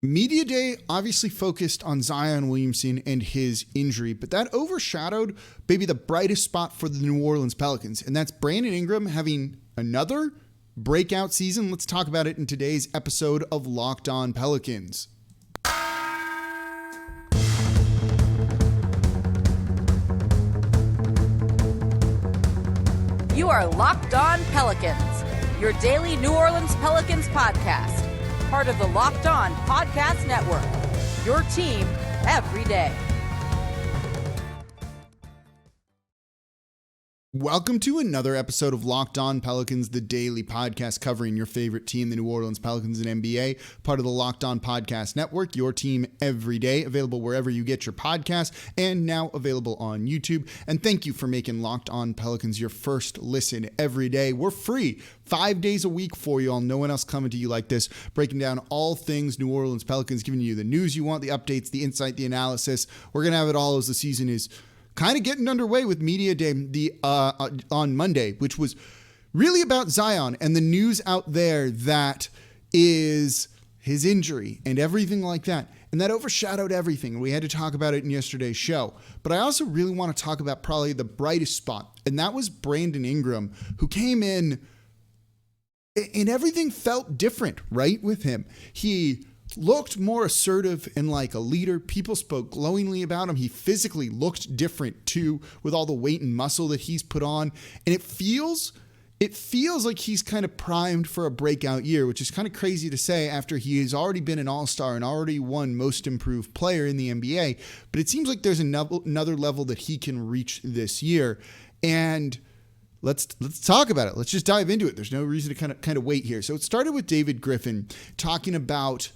Media Day obviously focused on Zion Williamson and his injury, but that overshadowed maybe the brightest spot for the New Orleans Pelicans, and that's Brandon Ingram having another breakout season. Let's talk about it in today's episode of Locked On Pelicans. You are Locked On Pelicans, your daily New Orleans Pelicans podcast. Part of the Locked On Podcast Network, your team every day. Welcome to another episode of Locked On Pelicans, the daily podcast covering your favorite team, the New Orleans Pelicans and NBA, part of the Locked On Podcast Network, your team every day, available wherever you get your podcasts, and now available on YouTube. And thank you for making Locked On Pelicans your first listen every day. We're free 5 days a week for you all. No one else coming to you like this, breaking down all things New Orleans Pelicans, giving you the news you want, the updates, the insight, the analysis. We're going to have it all as the season is kind of getting underway with Media Day on Monday, which was really about Zion and the news out there that is his injury and everything like that. And that overshadowed everything. We had to talk about it in yesterday's show. But I also really want to talk about probably the brightest spot, and that was Brandon Ingram, who came in and everything felt different, right, with him. He looked more assertive and like a leader. People spoke glowingly about him. He physically looked different too, with all the weight and muscle that he's put on. And it feels like he's kind of primed for a breakout year, which is kind of crazy to say after he has already been an all-star and already won most improved player in the NBA. But it seems like there's another level that he can reach this year. And Let's talk about it. Let's just dive into it. There's no reason to kind of wait here. So it started with David Griffin talking about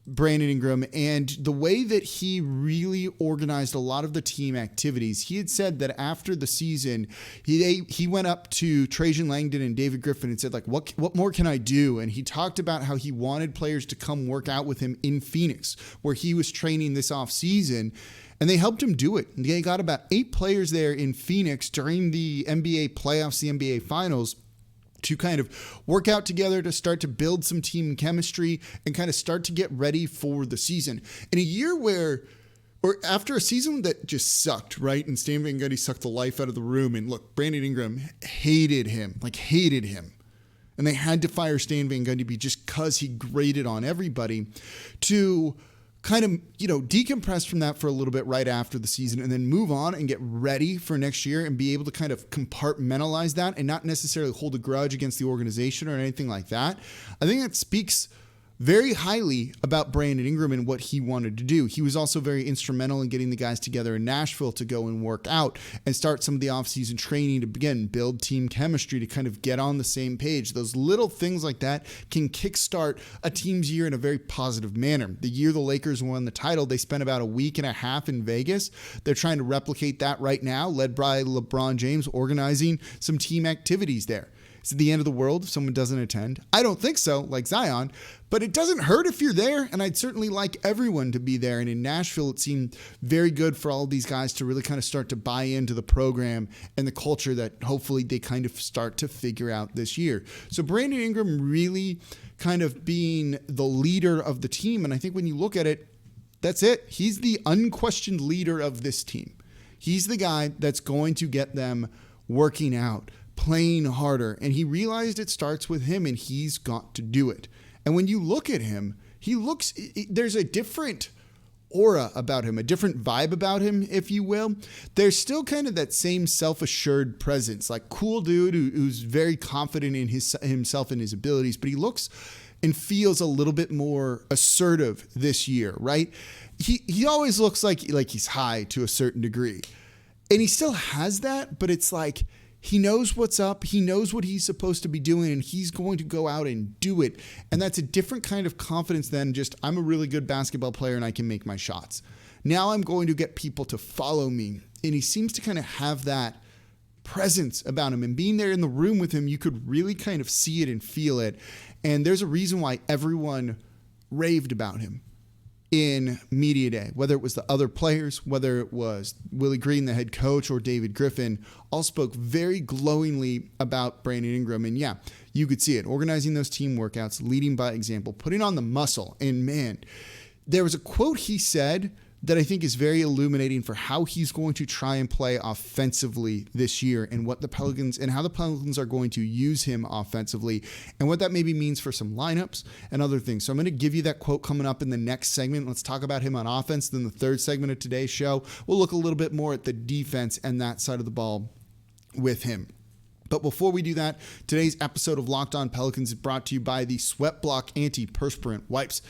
Brandon Ingram and the way that he really organized a lot of the team activities. He had said that after the season, he went up to Trajan Langdon and David Griffin and said, like, what more can I do? And he talked about how he wanted players to come work out with him in Phoenix, where he was training this offseason. And they helped him do it. They got about 8 players there in Phoenix during the NBA playoffs, the NBA finals, to kind of work out together, to start to build some team chemistry and kind of start to get ready for the season. In a year or after a season that just sucked, right? And Stan Van Gundy sucked the life out of the room. And look, Brandon Ingram hated him. And they had to fire Stan Van Gundy just because he graded on everybody, to kind of, decompress from that for a little bit right after the season and then move on and get ready for next year and be able to kind of compartmentalize that and not necessarily hold a grudge against the organization or anything like that. I think that speaks very highly about Brandon Ingram and what he wanted to do. He was also very instrumental in getting the guys together in Nashville to go and work out and start some of the offseason training to begin build team chemistry, to kind of get on the same page. Those little things like that can kickstart a team's year in a very positive manner. The year the Lakers won the title, they spent about a week and a half in Vegas. They're trying to replicate that right now, led by LeBron James, organizing some team activities there. Is it the end of the world if someone doesn't attend? I don't think so, like Zion, but it doesn't hurt if you're there, and I'd certainly like everyone to be there. And in Nashville, it seemed very good for all of these guys to really kind of start to buy into the program and the culture that hopefully they kind of start to figure out this year. So Brandon Ingram really kind of being the leader of the team, and I think when you look at it, that's it. He's the unquestioned leader of this team. He's the guy that's going to get them working out, playing harder, and he realized it starts with him, and he's got to do it. And when you look at him, there's a different aura about him, a different vibe about him, if you will. There's still kind of that same self-assured presence, like cool dude who's very confident in himself and his abilities, but he looks and feels a little bit more assertive this year, right? He always looks like he's high to a certain degree, and he still has that, but it's like he knows what's up. He knows what he's supposed to be doing, and he's going to go out and do it. And that's a different kind of confidence than just, I'm a really good basketball player and I can make my shots. Now I'm going to get people to follow me. And he seems to kind of have that presence about him. And being there in the room with him, you could really kind of see it and feel it. And there's a reason why everyone raved about him in Media Day, whether it was the other players, whether it was Willie Green, the head coach, or David Griffin, all spoke very glowingly about Brandon Ingram. And yeah, you could see it, organizing those team workouts, leading by example, putting on the muscle. And man, There was a quote he said that I think is very illuminating for how he's going to try and play offensively this year, and what the Pelicans and how the Pelicans are going to use him offensively, and what that maybe means for some lineups and other things. So I'm going to give you that quote coming up in the next segment. Let's talk about him on offense. Then the third segment of today's show, we'll look a little bit more at the defense and that side of the ball with him. But before we do that, today's episode of Locked On Pelicans is brought to you by the SweatBlock antiperspirant wipes.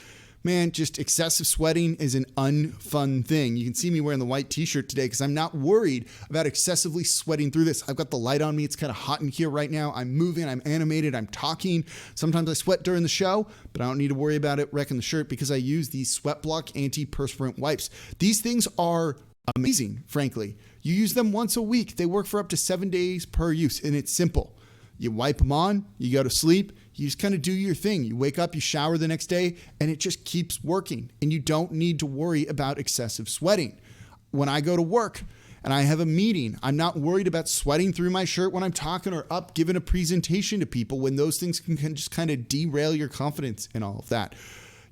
Man, just excessive sweating is an unfun thing. You can see me wearing the white t-shirt today because I'm not worried about excessively sweating through this. I've got the light on me. It's kind of hot in here right now. I'm moving. I'm animated. I'm talking. Sometimes I sweat during the show, but I don't need to worry about it wrecking the shirt because I use these SweatBlock antiperspirant wipes. These things are amazing, frankly. You use them once a week. They work for up to 7 days per use, and it's simple. You wipe them on, you go to sleep, you just kind of do your thing. You wake up, you shower the next day, and it just keeps working. And you don't need to worry about excessive sweating. When I go to work and I have a meeting, I'm not worried about sweating through my shirt when I'm talking or up giving a presentation to people, when those things can just kind of derail your confidence and all of that.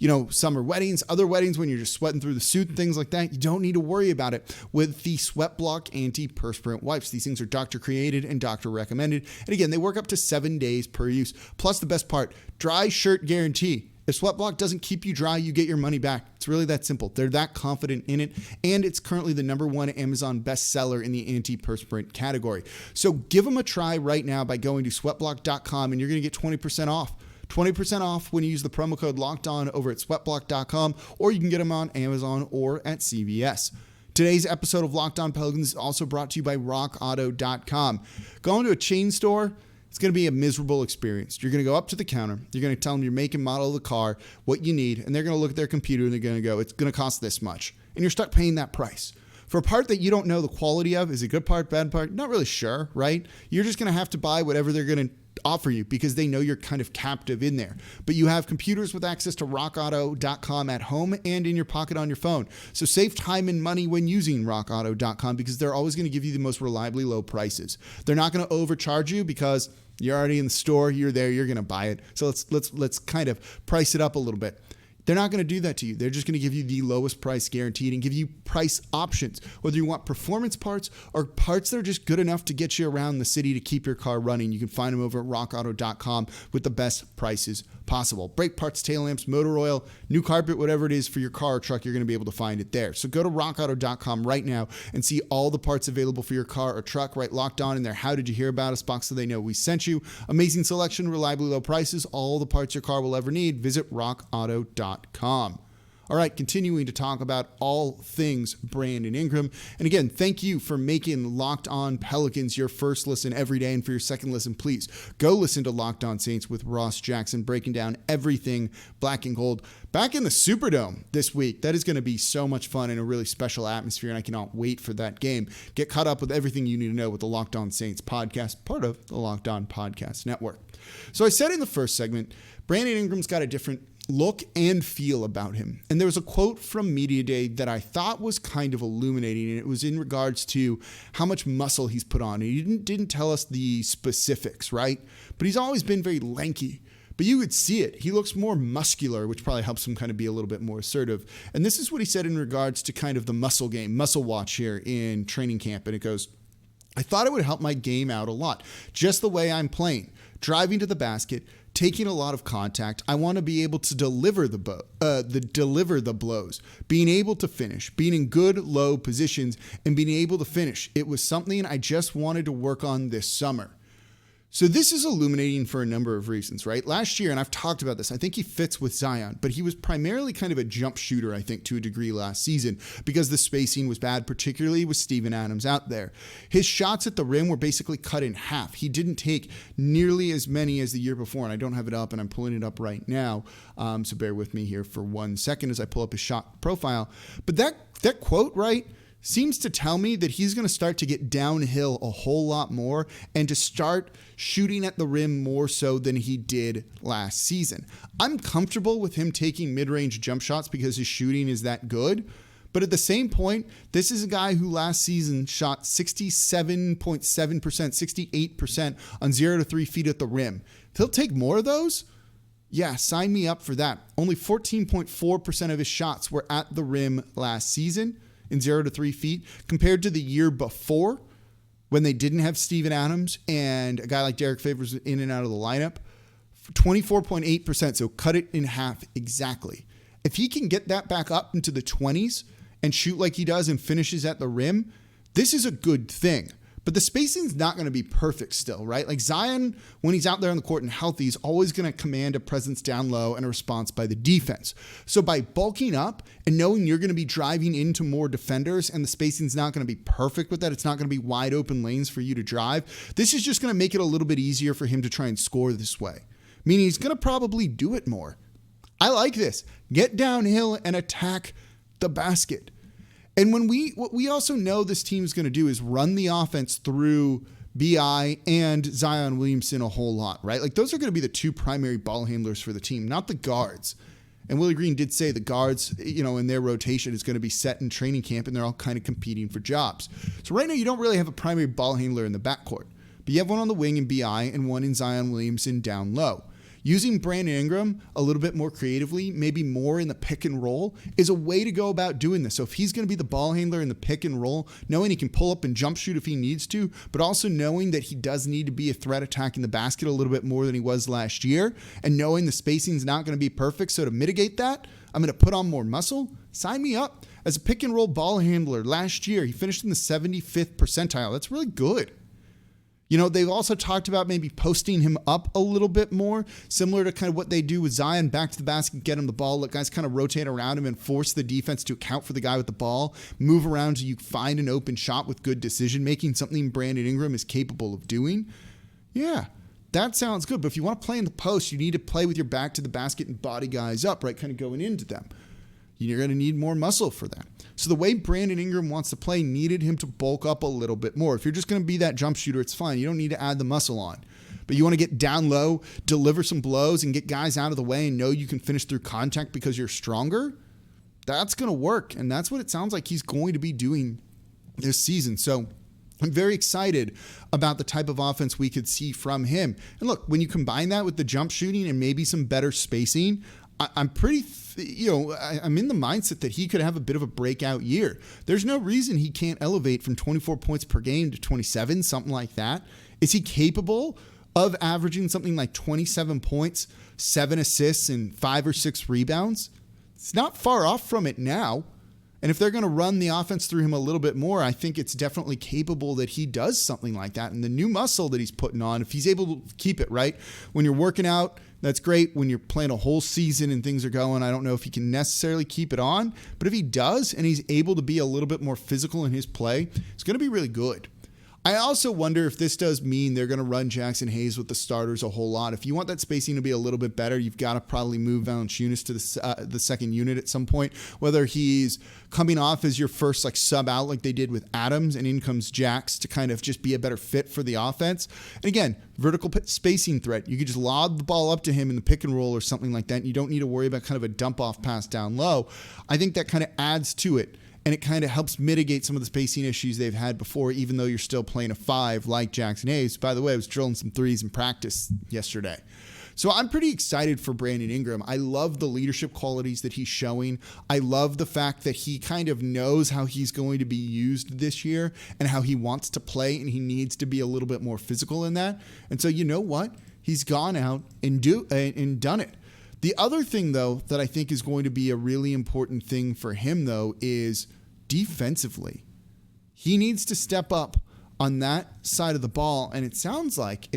You know, summer weddings, other weddings when you're just sweating through the suit and things like that, you don't need to worry about it with the SweatBlock antiperspirant wipes. These things are doctor created and doctor recommended. And again, they work up to 7 days per use. Plus the best part, dry shirt guarantee. If SweatBlock doesn't keep you dry, you get your money back. It's really that simple. They're that confident in it. And it's currently the #1 Amazon bestseller in the antiperspirant category. So give them a try right now by going to sweatblock.com, and you're going to get 20% off. 20% off when you use the promo code LOCKEDON over at sweatblock.com, or you can get them on Amazon or at CVS. Today's episode of Locked On Pelicans is also brought to you by rockauto.com. Going to a chain store, it's going to be a miserable experience. You're going to go up to the counter. You're going to tell them your make and model of the car, what you need, and they're going to look at their computer and they're going to go, it's going to cost this much. And you're stuck paying that price. For a part that you don't know the quality of, is it a good part, bad part? Not really sure, right? You're just going to have to buy whatever they're going to offer you because they know you're kind of captive in there. But you have computers with access to rockauto.com at home and in your pocket on your phone. So save time and money when using rockauto.com because they're always going to give you the most reliably low prices. They're not going to overcharge you because you're already in the store, you're there, you're going to buy it. So let's kind of price it up a little bit. They're not going to do that to you. They're just going to give you the lowest price guaranteed and give you price options, whether you want performance parts or parts that are just good enough to get you around the city to keep your car running. You can find them over at rockauto.com with the best prices possible. Brake parts, tail lamps, motor oil, new carpet, whatever it is for your car or truck, you're going to be able to find it there. So go to rockauto.com right now and see all the parts available for your car or truck. Right, Locked On in their How Did You Hear About Us box so they know we sent you. Amazing selection, reliably low prices, all the parts your car will ever need. Visit rockauto.com. All right, continuing to talk about all things Brandon Ingram. And again, thank you for making Locked On Pelicans your first listen every day. And for your second listen, please go listen to Locked On Saints with Ross Jackson, breaking down everything black and gold. Back in the Superdome this week. That is going to be so much fun and a really special atmosphere, and I cannot wait for that game. Get caught up with everything you need to know with the Locked On Saints podcast, part of the Locked On Podcast Network. So I said in the first segment, Brandon Ingram's got a different look and feel about him. And there was a quote from Media Day that I thought was kind of illuminating, and it was in regards to how much muscle he's put on. He didn't tell us the specifics, right? But he's always been very lanky. But you could see it. He looks more muscular, which probably helps him kind of be a little bit more assertive. And this is what he said in regards to kind of the muscle game, muscle watch here in training camp. And it goes, I thought it would help my game out a lot. Just the way I'm playing. Driving to the basket, taking a lot of contact. I want to be able to deliver the blows, being able to finish, being in good low positions, and being able to finish. It was something I just wanted to work on this summer. So this is illuminating for a number of reasons, right? Last year, and I've talked about this, I think he fits with Zion, but he was primarily kind of a jump shooter, I think, to a degree last season because the spacing was bad, particularly with Steven Adams out there. His shots at the rim were basically cut in half. He didn't take nearly as many as the year before, and I don't have it up, and I'm pulling it up right now, so bear with me here for 1 second as I pull up his shot profile. But that quote, right, seems to tell me that he's going to start to get downhill a whole lot more and to start shooting at the rim more so than he did last season. I'm comfortable with him taking mid-range jump shots because his shooting is that good. But at the same point, this is a guy who last season shot 67.7%, 68% on 0 to 3 feet at the rim. If he'll take more of those, Yeah, sign me up for that. Only 14.4% of his shots were at the rim last season in 0 to 3 feet compared to the year before when they didn't have Steven Adams and a guy like Derek Favors in and out of the lineup. 24.8%, so cut it in half exactly. If he can get that back up into the 20s and shoot like he does and finishes at the rim, this is a good thing. But the spacing's not going to be perfect still, right? Like Zion, when he's out there on the court and healthy, is always going to command a presence down low and a response by the defense. So by bulking up and knowing you're going to be driving into more defenders and the spacing's not going to be perfect with that, it's not going to be wide open lanes for you to drive, this is just going to make it a little bit easier for him to try and score this way. Meaning he's going to probably do it more. I like this. Get downhill and attack the basket. And what we also know this team's going to do is run the offense through BI and Zion Williamson a whole lot, right? Like those are going to be the two primary ball handlers for the team, not the guards. And Willie Green did say the guards, in their rotation is going to be set in training camp and they're all kind of competing for jobs. So right now you don't really have a primary ball handler in the backcourt, but you have one on the wing in BI and one in Zion Williamson down low. Using Brandon Ingram a little bit more creatively, maybe more in the pick and roll, is a way to go about doing this. So if he's going to be the ball handler in the pick and roll, knowing he can pull up and jump shoot if he needs to, but also knowing that he does need to be a threat attacking the basket a little bit more than he was last year, and knowing the spacing's not going to be perfect. So to mitigate that, I'm going to put on more muscle. Sign me up as a pick and roll ball handler. Last year, he finished in the 75th percentile. That's really good. They've also talked about maybe posting him up a little bit more, similar to kind of what they do with Zion, back to the basket, get him the ball, let guys kind of rotate around him and force the defense to account for the guy with the ball, move around so you find an open shot with good decision-making, something Brandon Ingram is capable of doing. Yeah, that sounds good. But if you want to play in the post, you need to play with your back to the basket and body guys up, right, kind of going into them. You're going to need more muscle for that. So the way Brandon Ingram wants to play needed him to bulk up a little bit more. If you're just going to be that jump shooter, it's fine. You don't need to add the muscle on. But you want to get down low, deliver some blows, and get guys out of the way and know you can finish through contact because you're stronger, that's going to work. And that's what it sounds like he's going to be doing this season. So I'm very excited about the type of offense we could see from him. And look, when you combine that with the jump shooting and maybe some better spacing, I'm pretty, I'm in the mindset that he could have a bit of a breakout year. There's no reason he can't elevate from 24 points per game to 27, something like that. Is he capable of averaging something like 27 points, 7 assists, and 5 or 6 rebounds? It's not far off from it now. And if they're going to run the offense through him a little bit more, I think it's definitely capable that he does something like that. And the new muscle that he's putting on, if he's able to keep it, right? When you're working out, that's great. When you're playing a whole season and things are going, I don't know if he can necessarily keep it on. But if he does and he's able to be a little bit more physical in his play, it's going to be really good. I also wonder if this does mean they're going to run Jackson Hayes with the starters a whole lot. If you want that spacing to be a little bit better, you've got to probably move Valanciunas to the second unit at some point, whether he's coming off as your first sub out like they did with Adams, and in comes Jax to kind of just be a better fit for the offense. And again, vertical spacing threat. You could just lob the ball up to him in the pick and roll or something like that, and you don't need to worry about kind of a dump off pass down low. I think that kind of adds to it. And it kind of helps mitigate some of the spacing issues they've had before, even though you're still playing a 5 like Jackson Hayes. By the way, I was drilling some threes in practice yesterday. So I'm pretty excited for Brandon Ingram. I love the leadership qualities that he's showing. I love the fact that he kind of knows how he's going to be used this year and how he wants to play, and he needs to be a little bit more physical in that. And so you know what? He's gone out and done it. The other thing, though, that I think is going to be a really important thing for him, though, is defensively. He needs to step up on that side of the ball, and it sounds like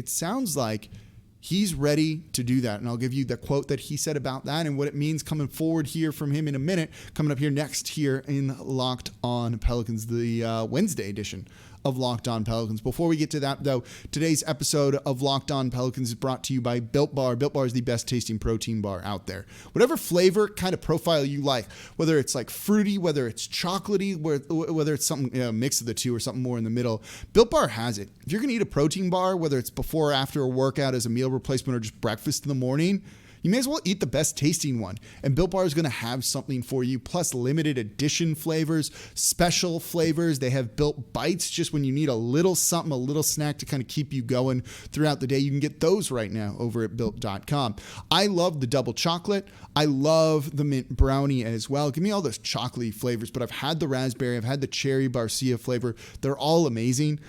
he's ready to do that. And I'll give you the quote that he said about that and what it means coming forward here from him in a minute, coming up here next here in Locked On Pelicans, the Wednesday edition of Locked On Pelicans. Before we get to that, though, today's episode of Locked On Pelicans is brought to you by Built Bar. Built Bar is the best tasting protein bar out there. Whatever flavor kind of profile you like, whether it's fruity, whether it's chocolatey, whether it's something mix of the two or something more in the middle, Built Bar has it. If you're going to eat a protein bar, whether it's before or after a workout as a meal replacement or just breakfast in the morning, you may as well eat the best tasting one. And Built Bar is going to have something for you, plus limited edition flavors, special flavors. They have Built Bites just when you need a little something, a little snack to kind of keep you going throughout the day. You can get those right now over at Built.com. I love the double chocolate. I love the mint brownie as well. Give me all those chocolatey flavors, but I've had the raspberry, I've had the cherry barcia flavor. They're all amazing.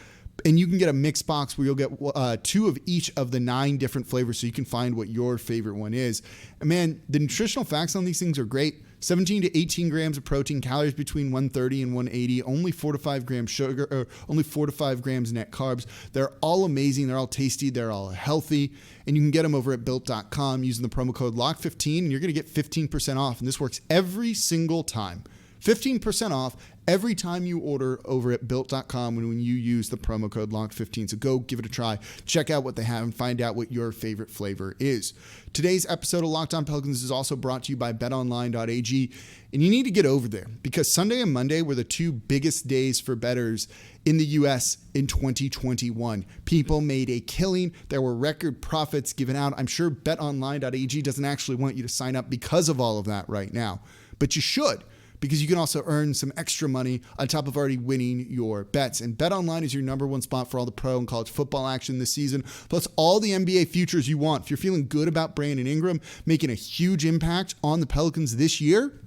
And you can get a mix box where you'll get 2 of each of the 9 different flavors so you can find what your favorite one is. And man, the nutritional facts on these things are great. 17 to 18 grams of protein, calories between 130 and 180, only 4 to 5 grams sugar, or only 4 to 5 grams net carbs. They're all amazing. They're all tasty. They're all healthy. And you can get them over at Built.com using the promo code LOCK15, and you're going to get 15% off. And this works every single time. 15% off every time you order over at Built.com when you use the promo code LOCK15. So go give it a try. Check out what they have and find out what your favorite flavor is. Today's episode of Locked On Pelicans is also brought to you by BetOnline.ag. And you need to get over there because Sunday and Monday were the 2 biggest days for bettors in the U.S. in 2021. People made a killing. There were record profits given out. I'm sure BetOnline.ag doesn't actually want you to sign up because of all of that right now, but you should, because you can also earn some extra money on top of already winning your bets. And BetOnline is your number one spot for all the pro and college football action this season, plus all the NBA futures you want. If you're feeling good about Brandon Ingram making a huge impact on the Pelicans this year,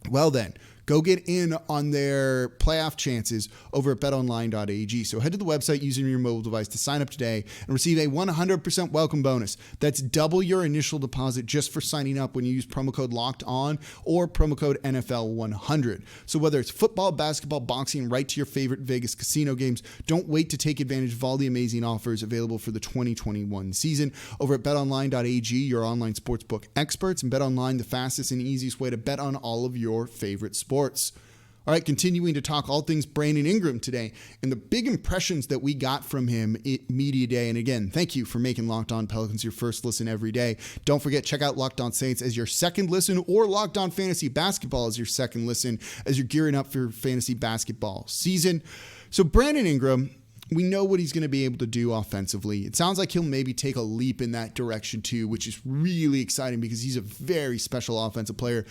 well then, go get in on their playoff chances over at betonline.ag. So head to the website using your mobile device to sign up today and receive a 100% welcome bonus. That's double your initial deposit just for signing up when you use promo code Locked On or promo code NFL100. So whether it's football, basketball, boxing, right to your favorite Vegas casino games, don't wait to take advantage of all the amazing offers available for the 2021 season over at betonline.ag, your online sportsbook experts, and BetOnline, the fastest and easiest way to bet on all of your favorite sports. All right, continuing to talk all things Brandon Ingram today and the big impressions that we got from him at Media Day. And again, thank you for making Locked On Pelicans your first listen every day. Don't forget, check out Locked On Saints as your second listen or Locked On Fantasy Basketball as your second listen as you're gearing up for fantasy basketball season. So Brandon Ingram, we know what he's going to be able to do offensively. It sounds like he'll maybe take a leap in that direction too, which is really exciting because he's a very special offensive player.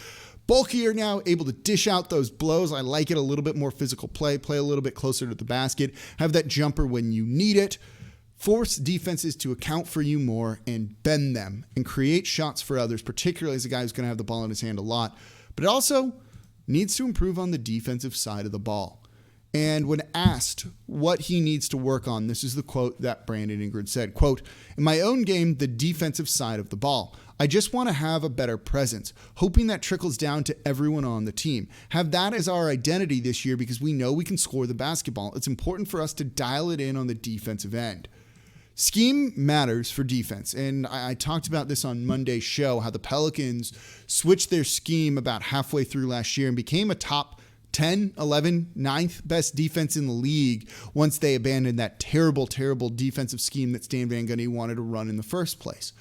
Bulkier now, able to dish out those blows. I like it. A little bit more physical play a little bit closer to the basket, have that jumper when you need it, force defenses to account for you more and bend them and create shots for others, particularly as a guy who's going to have the ball in his hand a lot. But it also needs to improve on the defensive side of the ball. And when asked what he needs to work on, this is the quote that Brandon Ingram said, quote, "In my own game, the defensive side of the ball. I just want to have a better presence, hoping that trickles down to everyone on the team. Have that as our identity this year because we know we can score the basketball. It's important for us to dial it in on the defensive end." Scheme matters for defense, and I talked about this on Monday's show, how the Pelicans switched their scheme about halfway through last year and became a top 10, 11, 9th best defense in the league once they abandoned that terrible, terrible defensive scheme that Stan Van Gundy wanted to run in the first place.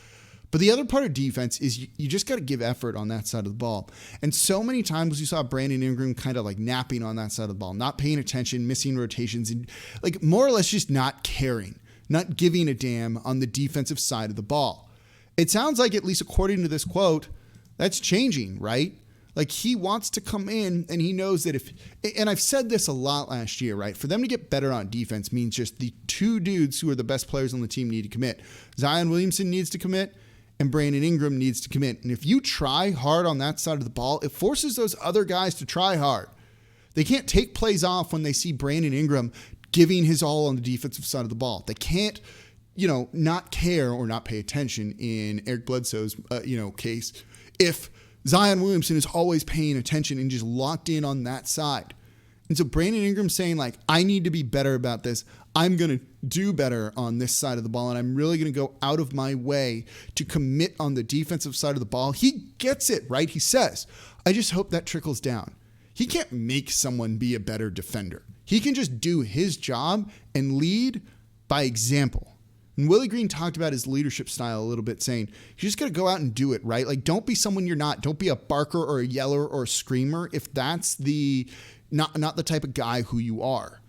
But the other part of defense is you just got to give effort on that side of the ball. And so many times you saw Brandon Ingram kind of like napping on that side of the ball, not paying attention, missing rotations, and like more or less just not caring, not giving a damn on the defensive side of the ball. It sounds like, at least according to this quote, that's changing, right? Like he wants to come in and he knows that and I've said this a lot last year, right? For them to get better on defense means just the 2 dudes who are the best players on the team need to commit. Zion Williamson needs to commit and Brandon Ingram needs to commit. And if you try hard on that side of the ball, it forces those other guys to try hard. They can't take plays off when they see Brandon Ingram giving his all on the defensive side of the ball. They can't, not care or not pay attention in Eric Bledsoe's, case if Zion Williamson is always paying attention and just locked in on that side. And so Brandon Ingram saying like, I need to be better about this. I'm going to do better on this side of the ball. And I'm really going to go out of my way to commit on the defensive side of the ball. He gets it, right? He says, I just hope that trickles down. He can't make someone be a better defender. He can just do his job and lead by example. And Willie Green talked about his leadership style a little bit, saying, you just got to go out and do it, right? Like, don't be someone you're not. Don't be a barker or a yeller or a screamer if that's not the type of guy who you are.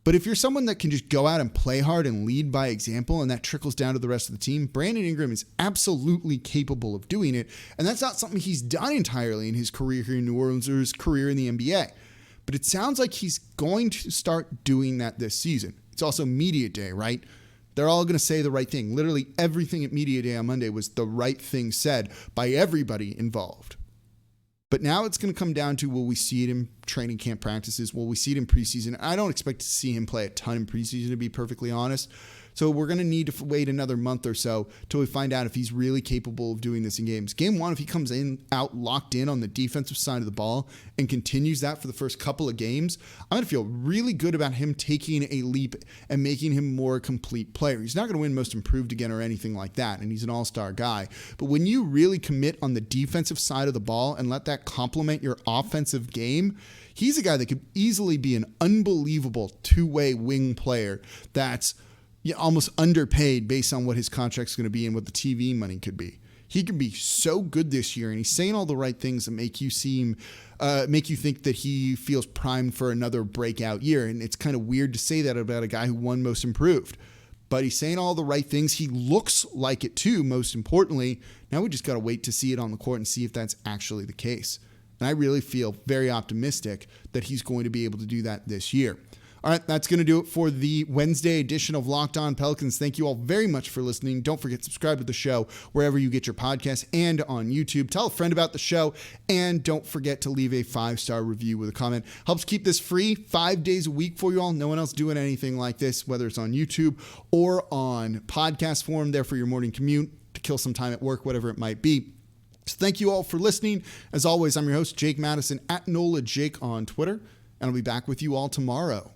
But if you're someone that can just go out and play hard and lead by example, and that trickles down to the rest of the team, Brandon Ingram is absolutely capable of doing it. And that's not something he's done entirely in his career here in New Orleans or his career in the NBA. But it sounds like he's going to start doing that this season. It's also media day, right? They're all going to say the right thing. Literally everything at media day on Monday was the right thing said by everybody involved. But now it's going to come down to, will we see it in training camp practices? Will we see it in preseason? I don't expect to see him play a ton in preseason, to be perfectly honest. So we're going to need to wait another month or so till we find out if he's really capable of doing this in games. Game one, if he comes out locked in on the defensive side of the ball and continues that for the first couple of games, I'm going to feel really good about him taking a leap and making him more a complete player. He's not going to win most improved again or anything like that, and he's an all-star guy. But when you really commit on the defensive side of the ball and let that complement your offensive game, he's a guy that could easily be an unbelievable two-way wing player that's almost underpaid based on what his contract's going to be and what the TV money could be. He could be so good this year, and he's saying all the right things that make you think that he feels primed for another breakout year. And it's kind of weird to say that about a guy who won most improved. But he's saying all the right things. He looks like it too, most importantly. Now we just got to wait to see it on the court and see if that's actually the case. And I really feel very optimistic that he's going to be able to do that this year. All right, that's going to do it for the Wednesday edition of Locked On Pelicans. Thank you all very much for listening. Don't forget to subscribe to the show wherever you get your podcasts and on YouTube. Tell a friend about the show, and don't forget to leave a 5-star review with a comment. Helps keep this free 5 days a week for you all. No one else doing anything like this, whether it's on YouTube or on podcast form there for your morning commute, to kill some time at work, whatever it might be. So thank you all for listening. As always, I'm your host, Jake Madison, at NOLA Jake on Twitter, and I'll be back with you all tomorrow.